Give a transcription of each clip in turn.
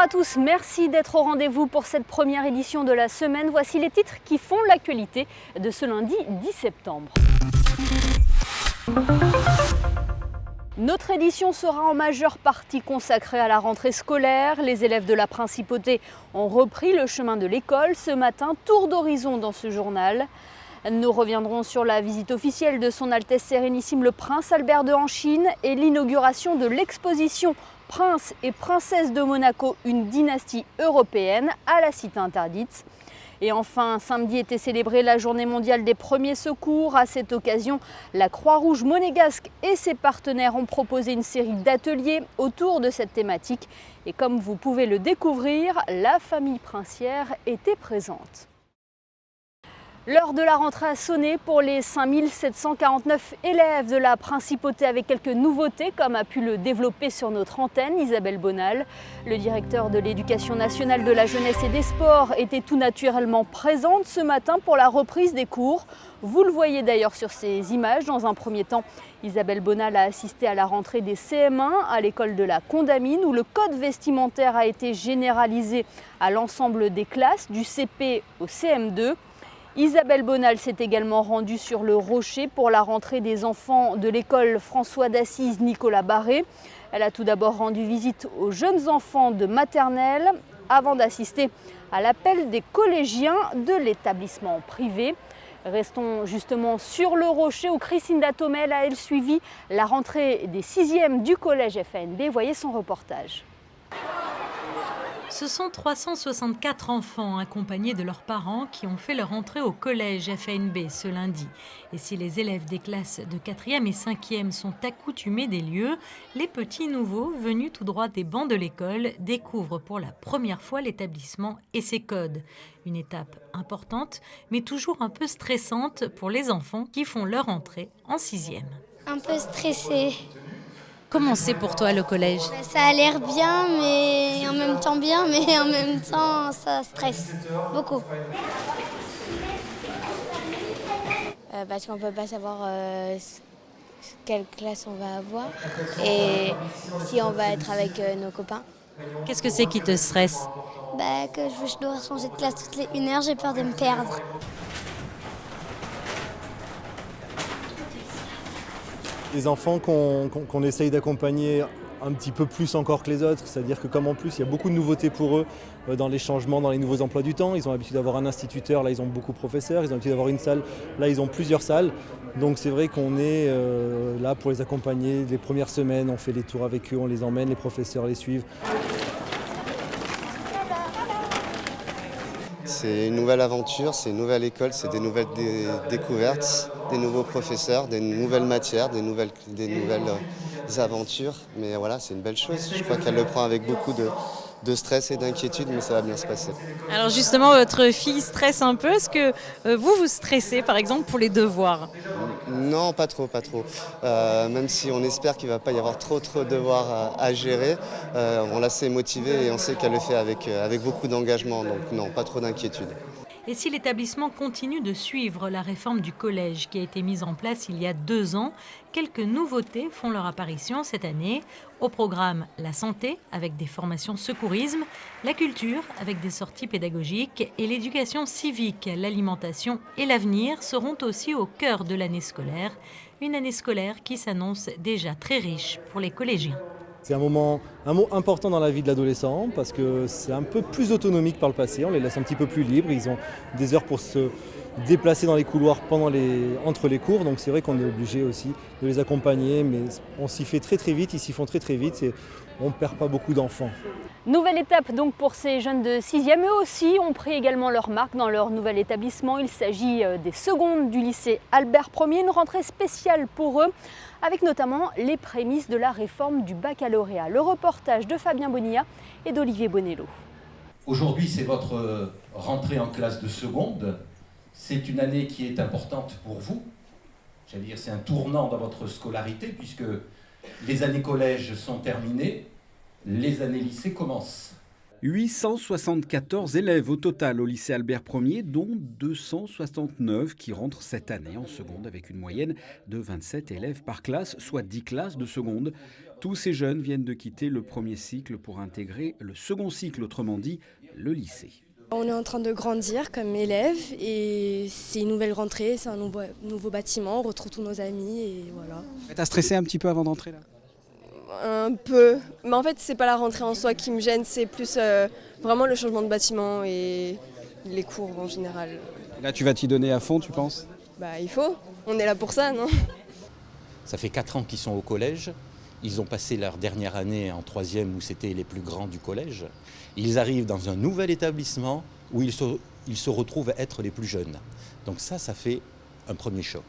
tous, merci d'être au rendez-vous pour cette première édition de la semaine. Voici les titres qui font l'actualité de ce lundi 10 septembre. Notre édition sera en majeure partie consacrée à la rentrée scolaire. Les élèves de la Principauté ont repris le chemin de l'école ce matin. Tour d'horizon dans ce journal. Nous reviendrons sur la visite officielle de Son Altesse Sérénissime le Prince Albert II en Chine et l'inauguration de l'exposition Prince et Princesse de Monaco, une dynastie européenne à la Cité interdite. Et enfin, samedi était célébrée la journée mondiale des premiers secours. À cette occasion, la Croix-Rouge monégasque et ses partenaires ont proposé une série d'ateliers autour de cette thématique. Et comme vous pouvez le découvrir, la famille princière était présente. L'heure de la rentrée a sonné pour les 5749 élèves de la Principauté avec quelques nouveautés comme a pu le développer sur notre antenne Isabelle Bonal. Le directeur de l'Éducation nationale de la jeunesse et des sports était tout naturellement présente ce matin pour la reprise des cours. Vous le voyez d'ailleurs sur ces images. Dans un premier temps, Isabelle Bonal a assisté à la rentrée des CM1 à l'école de la Condamine où le code vestimentaire a été généralisé à l'ensemble des classes du CP au CM2. Isabelle Bonal s'est également rendue sur le Rocher pour la rentrée des enfants de l'école François d'Assise Nicolas Barré. Elle a tout d'abord rendu visite aux jeunes enfants de maternelle avant d'assister à l'appel des collégiens de l'établissement privé. Restons justement sur le Rocher où Christine Datomel a elle suivi la rentrée des 6e du collège FANB. Voyez son reportage. Ce sont 364 enfants accompagnés de leurs parents qui ont fait leur entrée au collège FANB ce lundi. Et si les élèves des classes de 4e et 5e sont accoutumés des lieux, les petits nouveaux venus tout droit des bancs de l'école découvrent pour la première fois l'établissement et ses codes. Une étape importante, mais toujours un peu stressante pour les enfants qui font leur entrée en 6e. Un peu stressée. Comment c'est pour toi le collège ? Ça a l'air bien, mais en même temps bien, mais en même temps ça stresse beaucoup. Parce qu'on ne peut pas savoir quelle classe on va avoir et si on va être avec nos copains. Qu'est-ce que c'est qui te stresse ? Que je dois changer de classe toutes les 1 heure, j'ai peur de me perdre. Les enfants qu'on essaye d'accompagner un petit peu plus encore que les autres, c'est-à-dire que comme en plus il y a beaucoup de nouveautés pour eux dans les changements, dans les nouveaux emplois du temps, ils ont l'habitude d'avoir un instituteur, là ils ont beaucoup de professeurs, ils ont l'habitude d'avoir une salle, là ils ont plusieurs salles. Donc c'est vrai qu'on est là pour les accompagner les premières semaines, on fait les tours avec eux, on les emmène, les professeurs les suivent. C'est une nouvelle aventure, c'est une nouvelle école, c'est des nouvelles découvertes, des nouveaux professeurs, des nouvelles matières, des nouvelles aventures. Mais voilà, c'est une belle chose. Je crois qu'elle le prend avec beaucoup de stress et d'inquiétude, mais ça va bien se passer. Alors justement, votre fille stresse un peu. Est-ce que vous stressez, par exemple, pour les devoirs ? Non, pas trop. Même si on espère qu'il ne va pas y avoir trop de devoirs à gérer, on l'a assez motivée et on sait qu'elle le fait avec beaucoup d'engagement. Donc non, pas trop d'inquiétude. Et si l'établissement continue de suivre la réforme du collège qui a été mise en place il y a 2 ans, quelques nouveautés font leur apparition cette année. Au programme, la santé avec des formations secourisme, la culture avec des sorties pédagogiques et l'éducation civique, l'alimentation et l'avenir seront aussi au cœur de l'année scolaire. Une année scolaire qui s'annonce déjà très riche pour les collégiens. C'est un mot important dans la vie de l'adolescent parce que c'est un peu plus autonomique par le passé, on les laisse un petit peu plus libres, ils ont des heures pour se déplacer dans les couloirs entre les cours, donc c'est vrai qu'on est obligé aussi de les accompagner, mais on s'y fait très vite, ils s'y font très vite et on ne perd pas beaucoup d'enfants. Nouvelle étape donc pour ces jeunes de 6e. Eux aussi ont pris également leur marque dans leur nouvel établissement. Il s'agit des secondes du lycée Albert Ier, une rentrée spéciale pour eux, avec notamment les prémices de la réforme du baccalauréat. Le reportage de Fabien Bonilla et d'Olivier Bonello. Aujourd'hui, c'est votre rentrée en classe de seconde. C'est une année qui est importante pour vous. J'allais dire, c'est un tournant dans votre scolarité puisque les années collège sont terminées. Les années lycée commencent. 874 élèves au total au lycée Albert Ier, dont 269 qui rentrent cette année en seconde avec une moyenne de 27 élèves par classe, soit 10 classes de seconde. Tous ces jeunes viennent de quitter le premier cycle pour intégrer le second cycle, autrement dit le lycée. On est en train de grandir comme élèves et c'est une nouvelle rentrée, c'est un nouveau bâtiment, on retrouve tous nos amis et voilà. T'as stressé un petit peu avant d'entrer là ? Un peu, mais en fait c'est pas la rentrée en soi qui me gêne, c'est plus vraiment le changement de bâtiment et les cours en général. Et là tu vas t'y donner à fond, tu penses ? Bah il faut, on est là pour ça, non ? Ça fait 4 ans qu'ils sont au collège. Ils ont passé leur dernière année en 3e où c'était les plus grands du collège. Ils arrivent dans un nouvel établissement où ils se retrouvent être les plus jeunes. Donc ça fait un premier choc.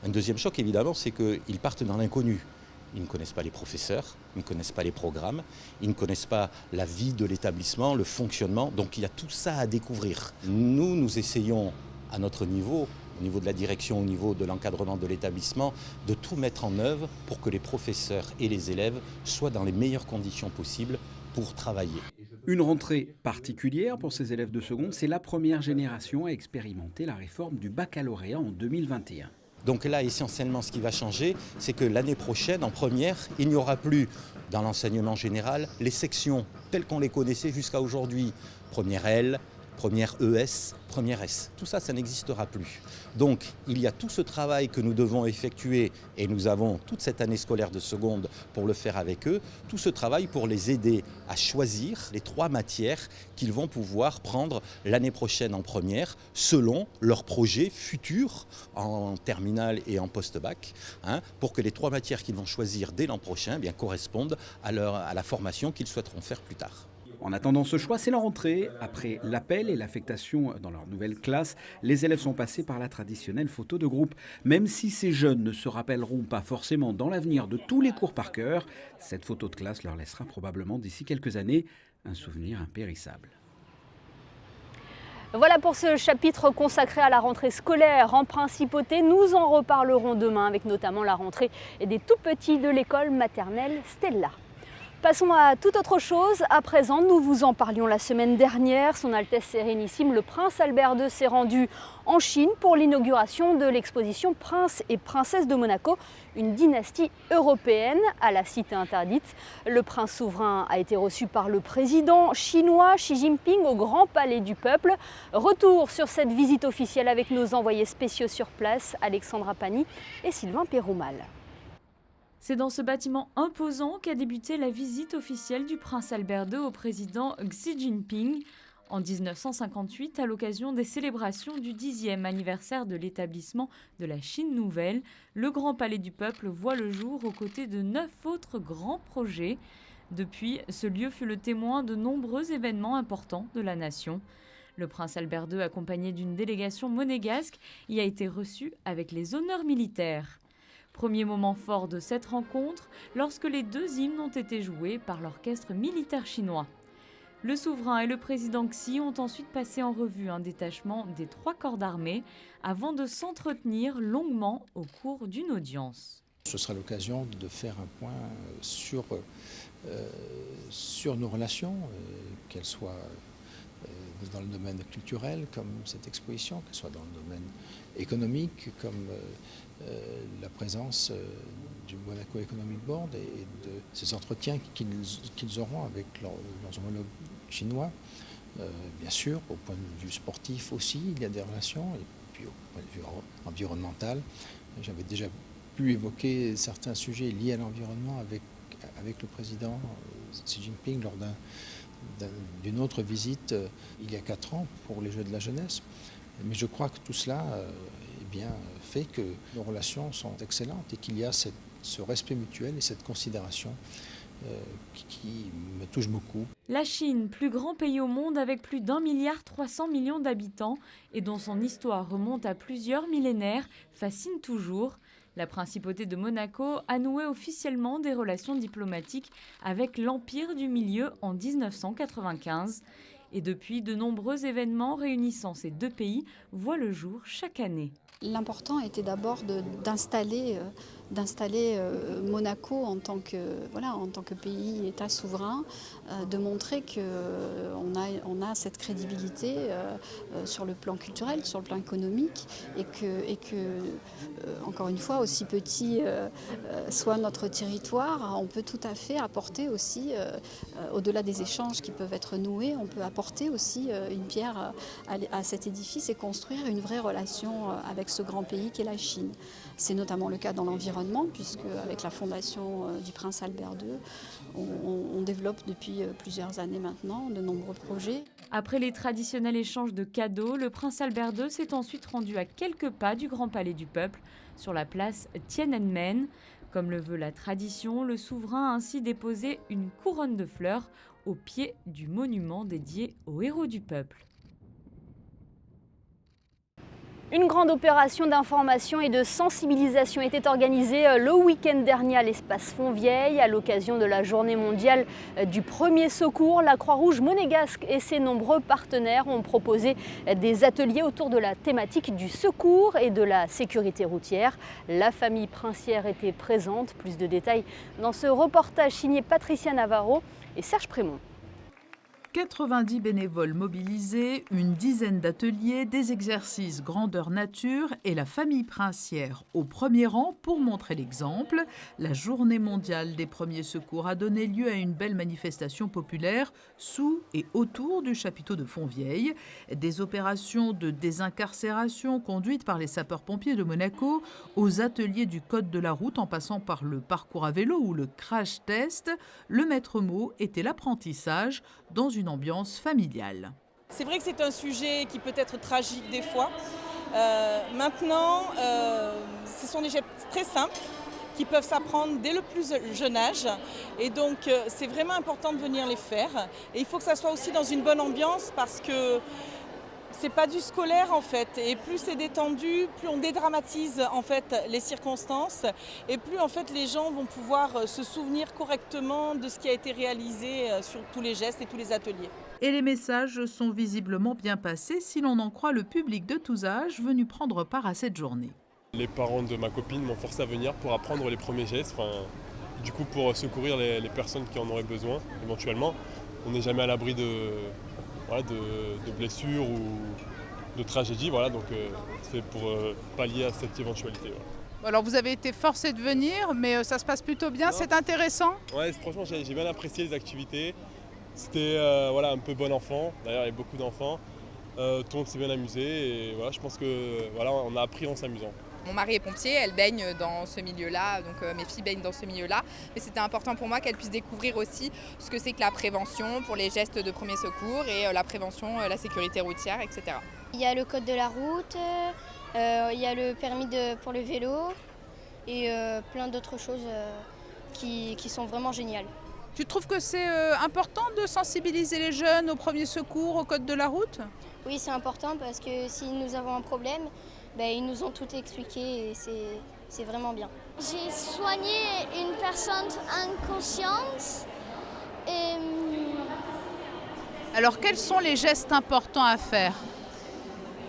Un deuxième choc, évidemment, c'est qu'ils partent dans l'inconnu. Ils ne connaissent pas les professeurs, ils ne connaissent pas les programmes, ils ne connaissent pas la vie de l'établissement, le fonctionnement. Donc il y a tout ça à découvrir. Nous essayons à notre niveau, au niveau de la direction, au niveau de l'encadrement de l'établissement, de tout mettre en œuvre pour que les professeurs et les élèves soient dans les meilleures conditions possibles pour travailler. Une rentrée particulière pour ces élèves de seconde, c'est la première génération à expérimenter la réforme du baccalauréat en 2021. Donc là, essentiellement, ce qui va changer, c'est que l'année prochaine, en première, il n'y aura plus, dans l'enseignement général, les sections telles qu'on les connaissait jusqu'à aujourd'hui. Première L, première ES, première S. Tout ça, ça n'existera plus. Donc, il y a tout ce travail que nous devons effectuer, et nous avons toute cette année scolaire de seconde pour le faire avec eux, tout ce travail pour les aider à choisir les 3 matières qu'ils vont pouvoir prendre l'année prochaine en première, selon leur projet futur en terminale et en post-bac, pour que les 3 matières qu'ils vont choisir dès l'an prochain correspondent à la formation qu'ils souhaiteront faire plus tard. En attendant ce choix, c'est la rentrée. Après l'appel et l'affectation dans leur nouvelle classe, les élèves sont passés par la traditionnelle photo de groupe. Même si ces jeunes ne se rappelleront pas forcément dans l'avenir de tous les cours par cœur, cette photo de classe leur laissera probablement d'ici quelques années un souvenir impérissable. Voilà pour ce chapitre consacré à la rentrée scolaire en principauté. Nous en reparlerons demain avec notamment la rentrée des tout petits de l'école maternelle Stella. Passons à toute autre chose. À présent, nous vous en parlions la semaine dernière. Son Altesse Sérénissime, le prince Albert II, s'est rendu en Chine pour l'inauguration de l'exposition Prince et Princesse de Monaco, une dynastie européenne à la cité interdite. Le prince souverain a été reçu par le président chinois Xi Jinping au Grand Palais du Peuple. Retour sur cette visite officielle avec nos envoyés spéciaux sur place, Alexandra Pani et Sylvain Péroumal. C'est dans ce bâtiment imposant qu'a débuté la visite officielle du prince Albert II au président Xi Jinping. En 1958, à l'occasion des célébrations du 10e anniversaire de l'établissement de la Chine nouvelle, le Grand Palais du Peuple voit le jour aux côtés de 9 autres grands projets. Depuis, ce lieu fut le témoin de nombreux événements importants de la nation. Le prince Albert II, accompagné d'une délégation monégasque, y a été reçu avec les honneurs militaires. Premier moment fort de cette rencontre, lorsque les 2 hymnes ont été joués par l'orchestre militaire chinois. Le souverain et le président Xi ont ensuite passé en revue un détachement des 3 corps d'armée avant de s'entretenir longuement au cours d'une audience. Ce sera l'occasion de faire un point sur nos relations, qu'elles soient dans le domaine culturel, comme cette exposition, qu'elle soit dans le domaine économique, comme la présence du Monaco Economic Board et de ces entretiens qu'ils auront avec leurs homologues chinois. Bien sûr, au point de vue sportif aussi, il y a des relations, et puis au point de vue environnemental. J'avais déjà pu évoquer certains sujets liés à l'environnement avec le président Xi Jinping lors d'une autre visite il y a 4 ans pour les Jeux de la jeunesse. Mais je crois que tout cela fait que nos relations sont excellentes et qu'il y a ce respect mutuel et cette considération qui me touche beaucoup. La Chine, plus grand pays au monde avec plus d'1,3 milliard d'habitants et dont son histoire remonte à plusieurs millénaires, fascine toujours. La principauté de Monaco a noué officiellement des relations diplomatiques avec l'Empire du Milieu en 1995. Et depuis, de nombreux événements réunissant ces 2 pays voient le jour chaque année. L'important était d'abord d'installer d'installer Monaco en tant que pays, État souverain, de montrer qu'on a cette crédibilité sur le plan culturel, sur le plan économique, et que encore une fois, aussi petit soit notre territoire, on peut tout à fait apporter aussi, au-delà des échanges qui peuvent être noués, on peut apporter aussi une pierre à cet édifice et construire une vraie relation avec ce grand pays qu'est la Chine. C'est notamment le cas dans l'environnement, puisque avec la fondation du Prince Albert II, on développe depuis plusieurs années maintenant de nombreux projets. Après les traditionnels échanges de cadeaux, le Prince Albert II s'est ensuite rendu à quelques pas du Grand Palais du Peuple, sur la place Tiananmen. Comme le veut la tradition, le souverain a ainsi déposé une couronne de fleurs au pied du monument dédié aux héros du peuple. Une grande opération d'information et de sensibilisation était organisée le week-end dernier à l'espace Fontvieille à l'occasion de la journée mondiale du premier secours. La Croix-Rouge monégasque et ses nombreux partenaires ont proposé des ateliers autour de la thématique du secours et de la sécurité routière. La famille princière était présente. Plus de détails dans ce reportage signé Patricia Navarro et Serge Prémont. 90 bénévoles mobilisés, une dizaine d'ateliers, des exercices grandeur nature et la famille princière au premier rang pour montrer l'exemple. La journée mondiale des premiers secours a donné lieu à une belle manifestation populaire sous et autour du chapiteau de Fontvieille. Des opérations de désincarcération conduites par les sapeurs-pompiers de Monaco aux ateliers du code de la route en passant par le parcours à vélo ou le crash test, le maître mot était l'apprentissage dans une ambiance familiale. C'est vrai que c'est un sujet qui peut être tragique des fois. Maintenant, ce sont des gestes très simples qui peuvent s'apprendre dès le plus jeune âge. Et donc, c'est vraiment important de venir les faire. Et il faut que ça soit aussi dans une bonne ambiance parce que c'est pas du scolaire en fait, et plus c'est détendu, plus on dédramatise en fait les circonstances, et plus en fait les gens vont pouvoir se souvenir correctement de ce qui a été réalisé sur tous les gestes et tous les ateliers. Et les messages sont visiblement bien passés si l'on en croit le public de tous âges venu prendre part à cette journée. Les parents de ma copine m'ont forcé à venir pour apprendre les premiers gestes, du coup pour secourir les personnes qui en auraient besoin éventuellement. On n'est jamais à l'abri de blessures ou de tragédies, donc c'est pour pallier à cette éventualité. Voilà. Alors vous avez été forcé de venir, mais ça se passe plutôt bien, c'est intéressant. Ouais, franchement j'ai bien apprécié les activités. C'était un peu bon enfant, d'ailleurs il y a beaucoup d'enfants. Tout le monde s'est bien amusé et je pense qu'on a appris en s'amusant. Mon mari est pompier, elle baigne dans ce milieu-là, donc mes filles baignent dans ce milieu-là. Mais c'était important pour moi qu'elles puissent découvrir aussi ce que c'est que la prévention pour les gestes de premier secours et la prévention, la sécurité routière, etc. Il y a le code de la route, il y a le permis pour le vélo et plein d'autres choses qui sont vraiment géniales. Tu trouves que c'est important de sensibiliser les jeunes au premier secours, au code de la route ? Oui, c'est important parce que si nous avons un problème, ils nous ont tout expliqué et c'est vraiment bien. J'ai soigné une personne inconsciente. Alors quels sont les gestes importants à faire ?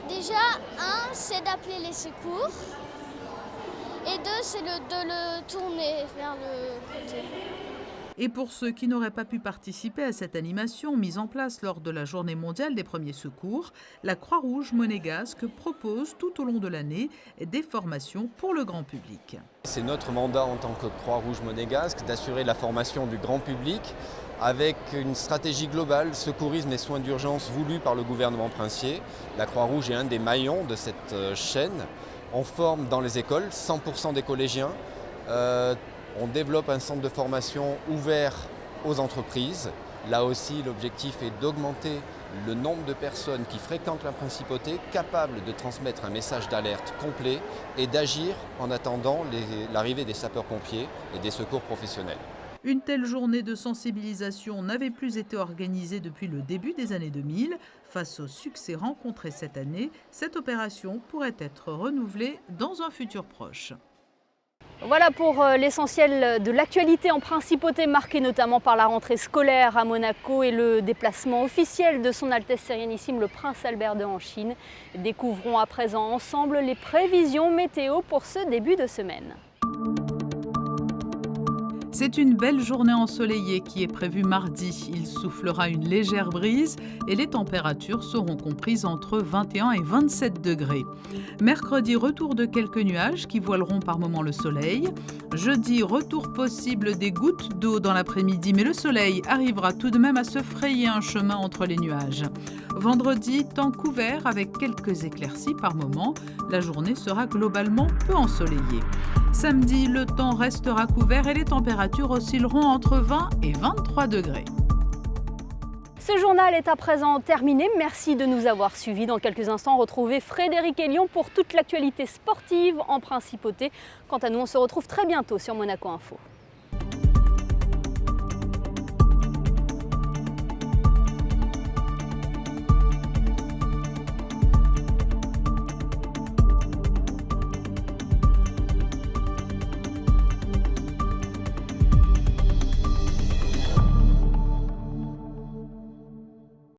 Déjà, un, c'est d'appeler les secours. Et deux, c'est de le tourner vers le côté. Et pour ceux qui n'auraient pas pu participer à cette animation mise en place lors de la Journée mondiale des premiers secours, la Croix-Rouge monégasque propose tout au long de l'année des formations pour le grand public. C'est notre mandat en tant que Croix-Rouge monégasque d'assurer la formation du grand public avec une stratégie globale, secourisme et soins d'urgence voulue par le gouvernement princier. La Croix-Rouge est un des maillons de cette chaîne. On forme dans les écoles 100% des collégiens. On développe un centre de formation ouvert aux entreprises. Là aussi, l'objectif est d'augmenter le nombre de personnes qui fréquentent la principauté, capables de transmettre un message d'alerte complet et d'agir en attendant l'arrivée des sapeurs-pompiers et des secours professionnels. Une telle journée de sensibilisation n'avait plus été organisée depuis le début des années 2000. Face au succès rencontré cette année, cette opération pourrait être renouvelée dans un futur proche. Voilà pour l'essentiel de l'actualité en principauté, marquée notamment par la rentrée scolaire à Monaco et le déplacement officiel de son Altesse Sérénissime le Prince Albert II en Chine. Découvrons à présent ensemble les prévisions météo pour ce début de semaine. C'est une belle journée ensoleillée qui est prévue mardi. Il soufflera une légère brise et les températures seront comprises entre 21 et 27 degrés. Mercredi, retour de quelques nuages qui voileront par moments le soleil. Jeudi, retour possible des gouttes d'eau dans l'après-midi, mais le soleil arrivera tout de même à se frayer un chemin entre les nuages. Vendredi, temps couvert avec quelques éclaircies par moment. La journée sera globalement peu ensoleillée. Samedi, le temps restera couvert et les températures oscilleront entre 20 et 23 degrés. Ce journal est à présent terminé. Merci de nous avoir suivis. Dans quelques instants, retrouvez Frédéric Elion pour toute l'actualité sportive en principauté. Quant à nous, on se retrouve très bientôt sur Monaco Info.